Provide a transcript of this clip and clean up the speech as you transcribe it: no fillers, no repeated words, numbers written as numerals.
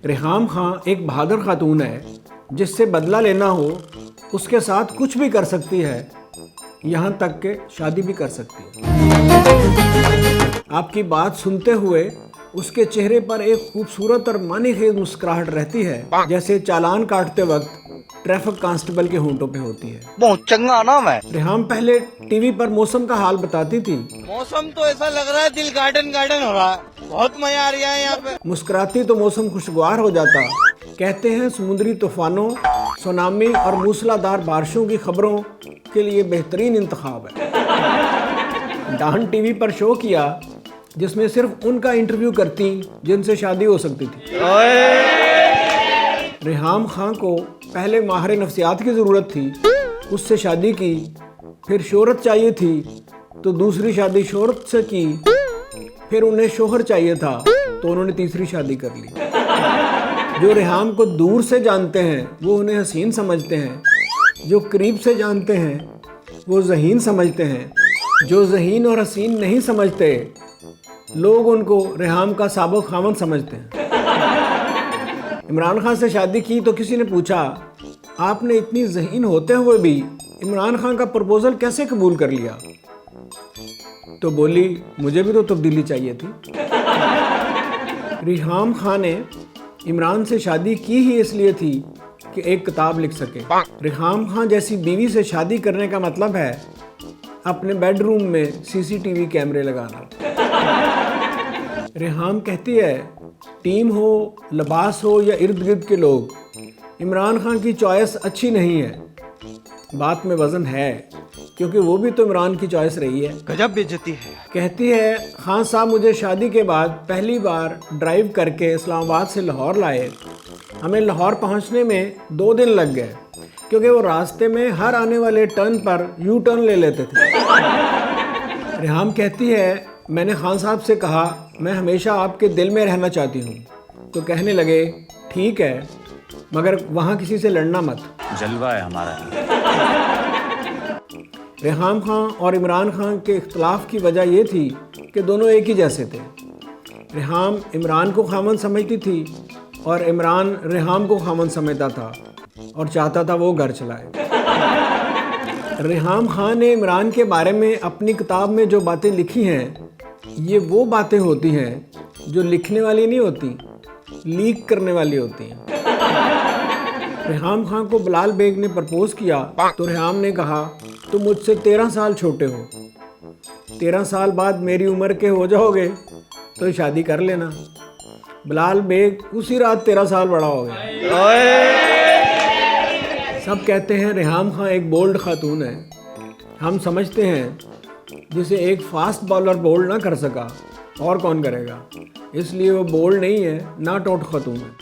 रेहाम खां एक बहादुर खातून है जिससे बदला लेना हो उसके साथ कुछ भी कर सकती है, यहाँ तक कि शादी भी कर सकती है। आपकी बात सुनते हुए उसके चेहरे पर एक खूबसूरत और मानीखेज मुस्कुराहट रहती है, जैसे चालान काटते वक्त ट्रैफिक कांस्टेबल के होंठों पे होती है। बहुत चंगा नाम है। रेहाम पहले टीवी पर मौसम का हाल बताती थी। मौसम तो ऐसा लग रहा है दिल गार्डन गार्डन हो रहा है, बहुत मजा आ रहा है यहाँ पे। मुस्कुराती तो मौसम खुशगवार हो जाता। कहते हैं समुद्री तूफानों, सुनामी और मूसलाधार बारिशों की खबरों के लिए बेहतरीन इंतखाब है। डान टीवी पर शो किया जिसमें सिर्फ उनका इंटरव्यू करती जिनसे शादी हो सकती थी। रेहाम खां को पहले माहिर नफ्सियात की ज़रूरत थी, उससे शादी की। फिर शोहरत चाहिए थी तो दूसरी शादी शोहरत से की। फिर उन्हें शोहर चाहिए था तो उन्होंने तीसरी शादी कर ली। जो रेहाम को दूर से जानते हैं वो उन्हें हसीन समझते हैं, जो करीब से जानते हैं वो ज़हीन समझते हैं, जो ज़हीन और हसीन नहीं समझते लोग उनको रेहाम का साबुक खामन समझते हैं। इमरान खान से शादी की तो किसी ने पूछा, आपने इतनी ज़हीन होते हुए भी इमरान खान का प्रपोज़ल कैसे कबूल कर लिया? तो बोली, मुझे भी तो तब्दीली चाहिए थी। रेहाम खान ने इमरान से शादी की ही इसलिए थी कि एक किताब लिख सके। रेहाम खान जैसी बीवी से शादी करने का मतलब है अपने बेडरूम में सीसीटीवी कैमरे लगाना। रेहाम कहती है, टीम हो, लिबास हो या इर्द गिर्द के लोग, इमरान खान की चॉइस अच्छी नहीं है। बात में वजन है क्योंकि वो भी तो इमरान की चॉइस रही है। गजब बेइज्जती है। कहती है, खान साहब मुझे शादी के बाद पहली बार ड्राइव करके इस्लामाबाद से लाहौर लाए। हमें लाहौर पहुंचने में 2 दिन लग गए क्योंकि वो रास्ते में हर आने वाले टर्न पर यू टर्न ले लेते थे। रेहाम कहती है, मैंने खान साहब से कहा मैं हमेशा आपके दिल में रहना चाहती हूँ, तो कहने लगे ठीक है मगर वहाँ किसी से लड़ना मत। जलवा है हमारा। रेहाम खान और इमरान खान के इख्तलाफ की वजह यह थी कि दोनों एक ही जैसे थे। रेहाम इमरान को खामन समझती थी और इमरान रेहाम को खामन समझता था और चाहता था वो घर चलाए। रेहाम खान ने इमरान के बारे में अपनी किताब में जो बातें लिखी हैं, ये वो बातें होती हैं जो लिखने वाली नहीं होती, लीक करने वाली होती हैं। रेहाम खान को बिलाल बेग ने प्रपोज किया तो रेहाम ने कहा, तुम मुझसे 13 साल छोटे हो, 13 साल बाद मेरी उम्र के हो जाओगे तो शादी कर लेना। बिलाल बेग उसी रात 13 साल बड़ा हो गया। सब कहते हैं रेहाम खान एक बोल्ड खातून है। हम समझते हैं जिसे एक फास्ट बॉलर बोल्ड ना कर सका और कौन करेगा, इसलिए वो बोल्ड नहीं है, नॉट आउट खातून है।